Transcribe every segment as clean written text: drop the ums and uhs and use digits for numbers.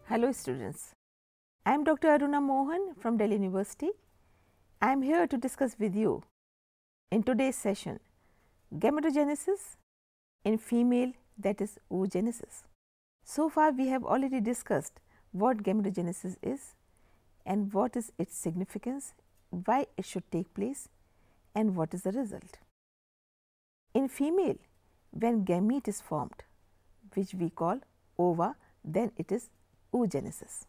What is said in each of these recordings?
Hello students, I am Dr. Aruna Mohan from Delhi University. I am here to discuss with you in today's session gametogenesis in female, that is oogenesis. So far we have already discussed what gametogenesis is and what is its significance, why it should take place and what is the result. In female, when gamete is formed, which we call ova, then it is oogenesis.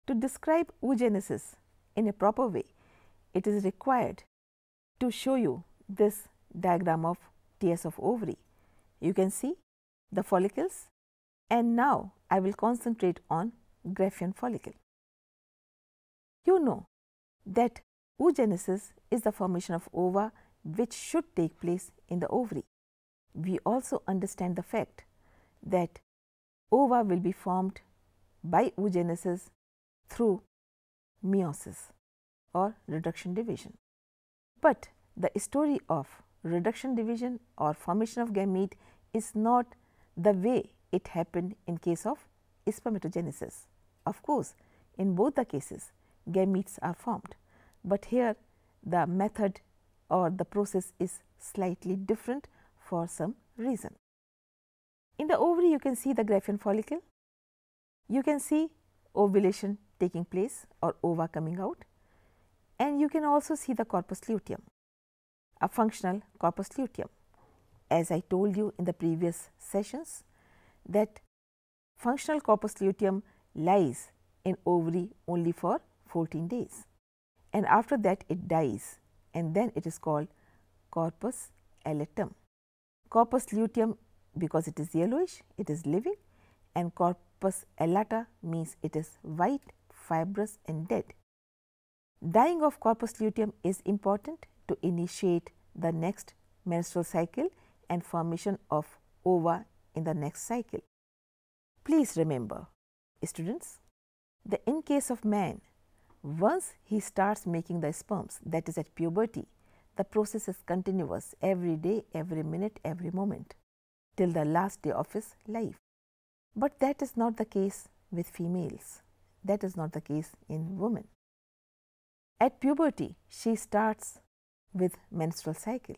To describe oogenesis in a proper way, it is required to show you this diagram of TS of ovary. You can see the follicles, and now I will concentrate on Graafian follicle. You know that oogenesis is the formation of ova which should take place in the ovary. We also understand the fact that ova will be formed by oogenesis through meiosis or reduction division. But the story of reduction division or formation of gamete is not the way it happened in case of spermatogenesis. Of course, in both the cases gametes are formed, but here the method or the process is slightly different for some reason. In the ovary you can see the Graafian follicle. You can see ovulation taking place or ova coming out, and you can also see the corpus luteum, a functional corpus luteum. As I told you in the previous sessions that functional corpus luteum lies in ovary only for 14 days, and after that it dies, and then it is called corpus elatum. Corpus luteum, because it is yellowish, it is living, and corpus elata means it is white, fibrous and dead. Dying of corpus luteum is important to initiate the next menstrual cycle and formation of ova in the next cycle. Please remember, students, that in case of man, once he starts making the sperms, that is at puberty, the process is continuous every day, every minute, every moment till the last day of his life. But that is not the case with females, that is not the case in women. At puberty, she starts with menstrual cycle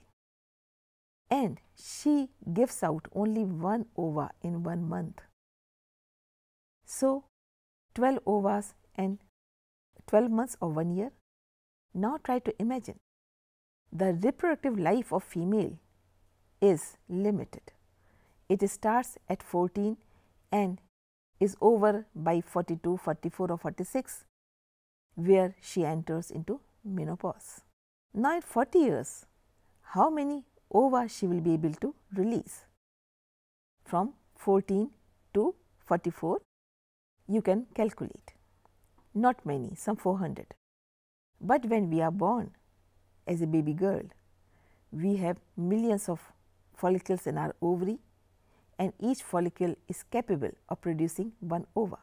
and she gives out only one ova in 1 month. So, 12 ovas and 12 months or 1 year. Now try to imagine the reproductive life of female is limited. It starts at 14 and is over by 42, 44 or 46, where she enters into menopause. Now at 40 years, how many ova she will be able to release? From 14 to 44, you can calculate. Not many, some 400. But when we are born as a baby girl, we have millions of follicles in our ovary, and each follicle is capable of producing one ova,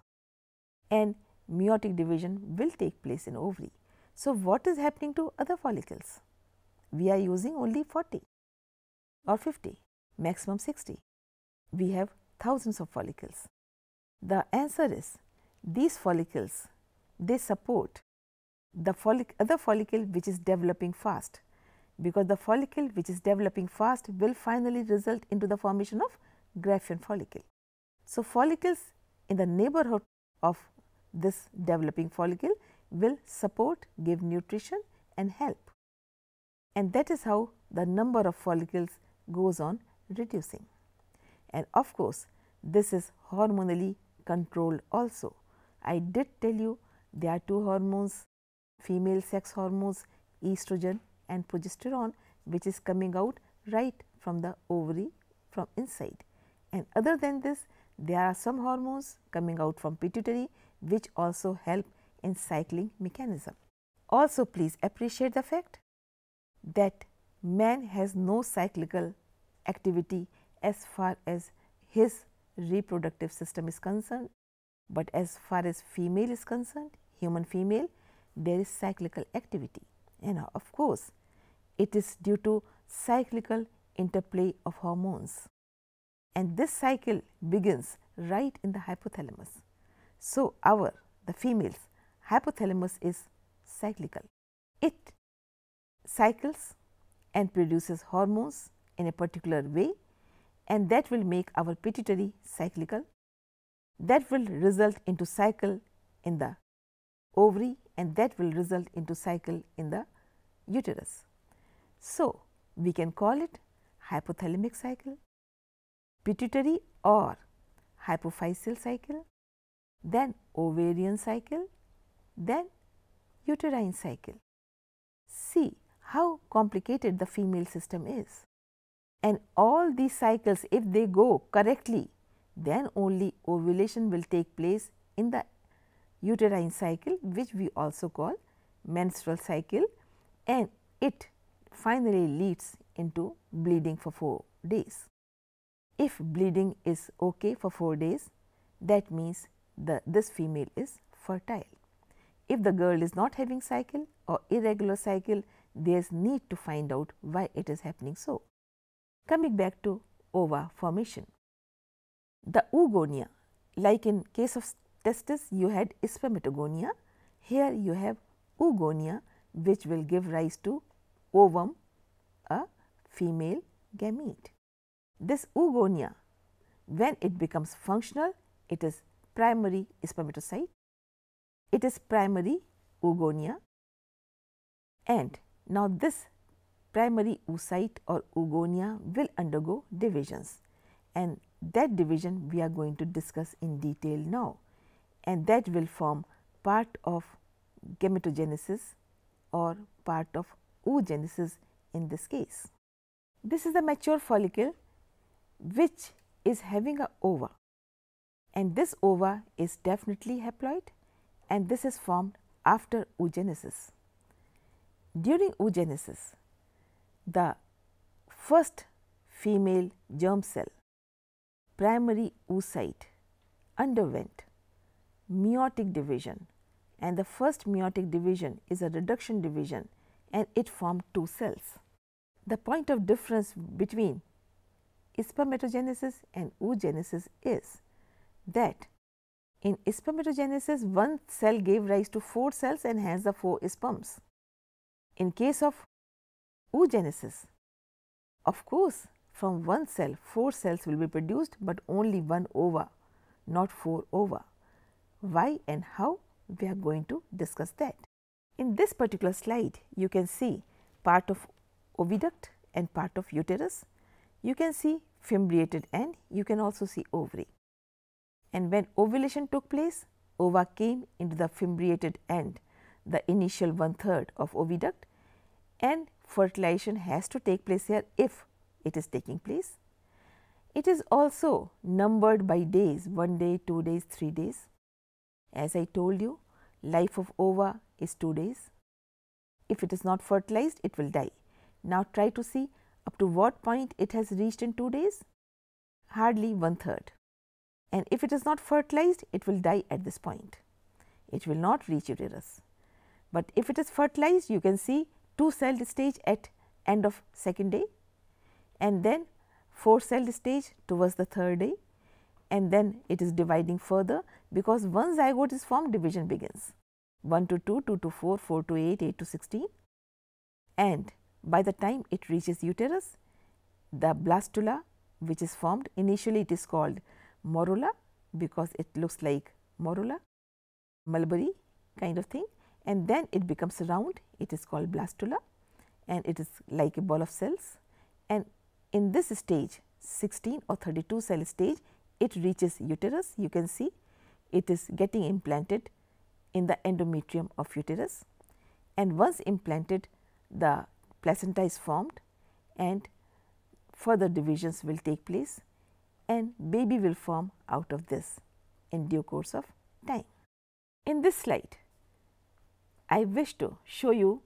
and meiotic division will take place in ovary. So, what is happening to other follicles? We are using only 40 or 50, maximum 60. We have thousands of follicles. The answer is these follicles, they support the other follicle which is developing fast, because the follicle which is developing fast will finally result into the formation of Graafian follicle. So, follicles in the neighborhood of this developing follicle will support, give nutrition and help, and that is how the number of follicles goes on reducing. And of course, this is hormonally controlled also. I did tell you there are two hormones, female sex hormones, estrogen and progesterone, which is coming out right from the ovary from inside. And other than this, there are some hormones coming out from pituitary which also help in cycling mechanism. Also, please appreciate the fact that man has no cyclical activity as far as his reproductive system is concerned, but as far as female is concerned, human female, there is cyclical activity, And of course, it is due to cyclical interplay of hormones, and this cycle begins right in the hypothalamus. So, the female's hypothalamus is cyclical. It cycles and produces hormones in a particular way, and that will make our pituitary cyclical. That will result into cycle in the ovary, and that will result into cycle in the uterus. So, we can call it hypothalamic cycle, pituitary or hypophyseal cycle, then ovarian cycle, then uterine cycle. See how complicated the female system is. And all these cycles, if they go correctly, then only ovulation will take place in the uterine cycle, which we also call menstrual cycle, and it finally leads into bleeding for 4 days. If bleeding is okay for 4 days, that means this female is fertile. If the girl is not having cycle or irregular cycle, there is need to find out why it is happening so. Coming back to ova formation. The oogonia, like in case of testis you had spermatogonia, here you have oogonia, which will give rise to ovum, a female gamete. This oogonia, when it becomes functional, it is primary spermatocyte, it is primary oogonia, and now this primary oocyte or oogonia will undergo divisions, and that division we are going to discuss in detail now, and that will form part of gametogenesis or part of oogenesis in this case. This is the mature follicle which is having a ova, and this ova is definitely haploid, and this is formed after oogenesis. During oogenesis, the first female germ cell, primary oocyte, underwent meiotic division, and the first meiotic division is a reduction division, and it formed 2 cells. The point of difference between spermatogenesis and oogenesis is that in spermatogenesis, 1 cell gave rise to 4 cells and hence the 4 sperms. In case of oogenesis, of course, from 1 cell 4 cells will be produced, but only 1 ova, not 4 ova. Why and how? We are going to discuss that. In this particular slide, you can see part of oviduct and part of uterus. You can see fimbriated end, you can also see ovary. And when ovulation took place, ova came into the fimbriated end, the initial 1/3 of oviduct, and fertilization has to take place here if it is taking place. It is also numbered by days, 1 day, 2 days, 3 days. As I told you, life of ova is 2 days. If it is not fertilized, it will die. Now try to see up to what point it has reached in 2 days? Hardly 1/3. And if it is not fertilized, it will die at this point. It will not reach uterus. But if it is fertilized, you can see 2 celled stage at end of 2nd day, and then 4 celled stage towards the 3rd day, and then it is dividing further, because once zygote is formed, division begins 1 to 2, 2 to 4, 4 to 8, 8 to 16, and by the time it reaches uterus, the blastula which is formed, initially it is called morula because it looks like morula, mulberry kind of thing, and then it becomes round, it is called blastula, and it is like a ball of cells, and in this stage 16 or 32 cell stage, it reaches uterus. You can see it is getting implanted in the endometrium of uterus, and once implanted, the placenta is formed and further divisions will take place, and baby will form out of this in due course of time. In this slide, I wish to show you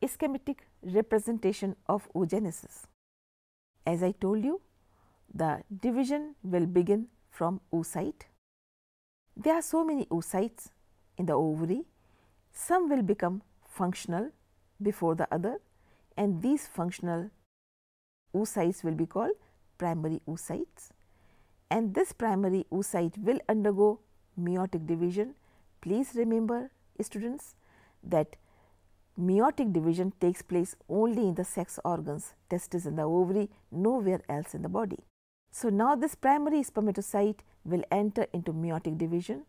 a schematic representation of oogenesis. As I told you, the division will begin from oocyte. There are so many oocytes in the ovary. Some will become functional before the other, and these functional oocytes will be called primary oocytes. And this primary oocyte will undergo meiotic division. Please remember, students, that meiotic division takes place only in the sex organs, testes and the ovary, nowhere else in the body. So, now this primary spermatocyte will enter into meiotic division,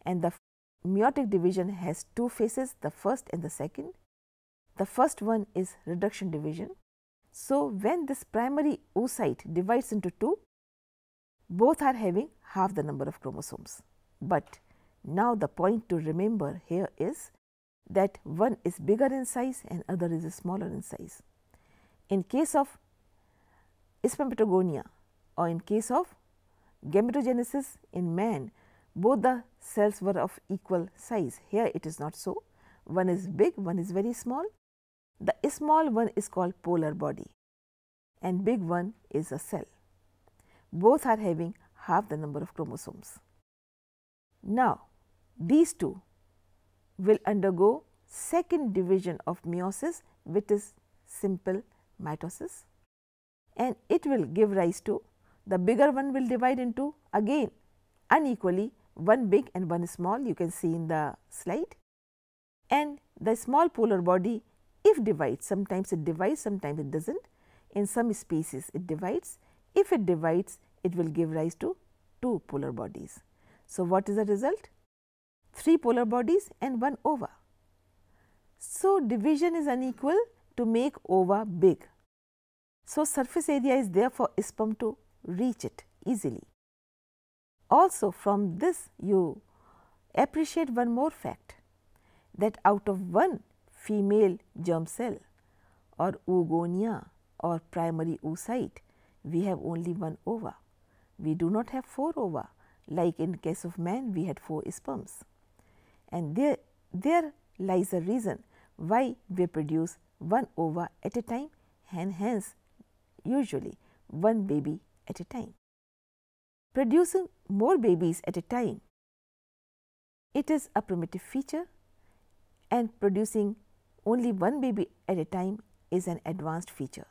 and the meiotic division has two phases, the first and the second. The first one is reduction division. So, when this primary oocyte divides into two, both are having half the number of chromosomes. But now the point to remember here is that one is bigger in size and other is smaller in size. In case of spermatogonia or in case of gametogenesis in man, both the cells were of equal size. Here it is not so. One is big, one is very small. The small one is called polar body and big one is a cell. Both are having half the number of chromosomes. Now, these two will undergo second division of meiosis, which is simple mitosis, and it will give rise to, the bigger one will divide into again unequally, one big and one small, you can see in the slide, and the small polar body, if divides, sometimes it divides, sometimes it does not. In some species it divides. If it divides, it will give rise to two polar bodies. So, what is the result? 3 polar bodies and 1 ova. So, division is unequal to make ova big. So, surface area is there for sperm to reach it easily. Also, from this you appreciate one more fact, that out of one female germ cell or oogonia or primary oocyte, we have only 1 ova. We do not have 4 ova, like in case of man we had 4 sperms. And there lies a reason why we produce 1 ova at a time and hence usually 1 baby at a time. Producing more babies at a time, it is a primitive feature, and producing only 1 baby at a time is an advanced feature,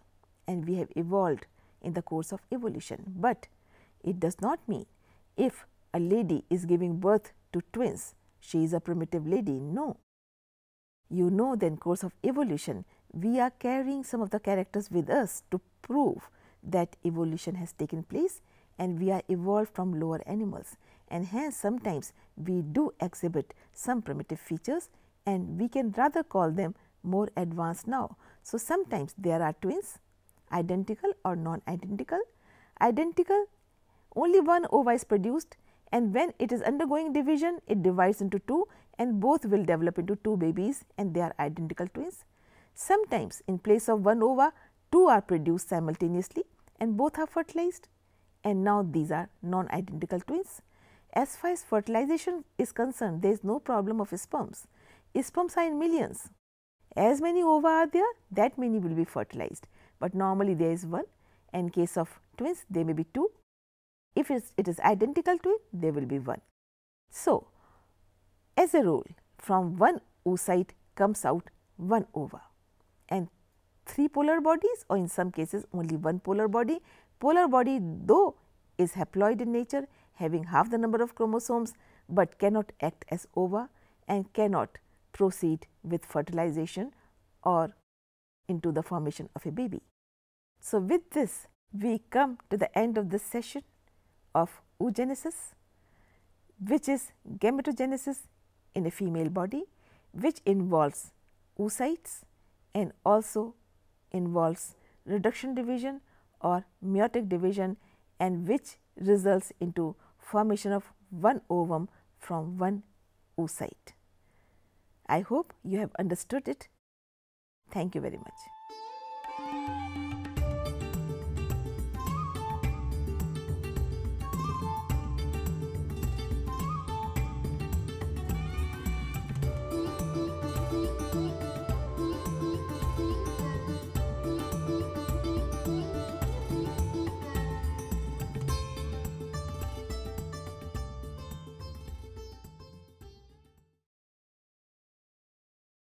and we have evolved in the course of evolution. But it does not mean if a lady is giving birth to twins, she is a primitive lady. No. You know, then course of evolution, we are carrying some of the characters with us to prove that evolution has taken place and we are evolved from lower animals, and hence sometimes we do exhibit some primitive features and we can rather call them more advanced now. So, sometimes there are twins, identical or non-identical. Identical, only 1 ova is produced, and when it is undergoing division, it divides into 2 and both will develop into 2 babies and they are identical twins. Sometimes in place of 1 ova, 2 are produced simultaneously and both are fertilized, and now these are non-identical twins. As far as fertilization is concerned, there is no problem of sperms. Sperms are in millions. As many ova are there, that many will be fertilized, but normally there is 1. In case of twins, there may be 2. If it is identical twin, there will be 1. So, as a rule, from 1 oocyte comes out 1 ova and 3 polar bodies, or in some cases only 1 polar body. Polar body though is haploid in nature, having half the number of chromosomes, but cannot act as ova and cannot proceed with fertilization or into the formation of a baby. So, with this we come to the end of this session of oogenesis, which is gametogenesis in a female body, which involves oocytes and also involves reduction division or meiotic division, and which results into formation of 1 ovum from 1 oocyte. I hope you have understood it. Thank you very much.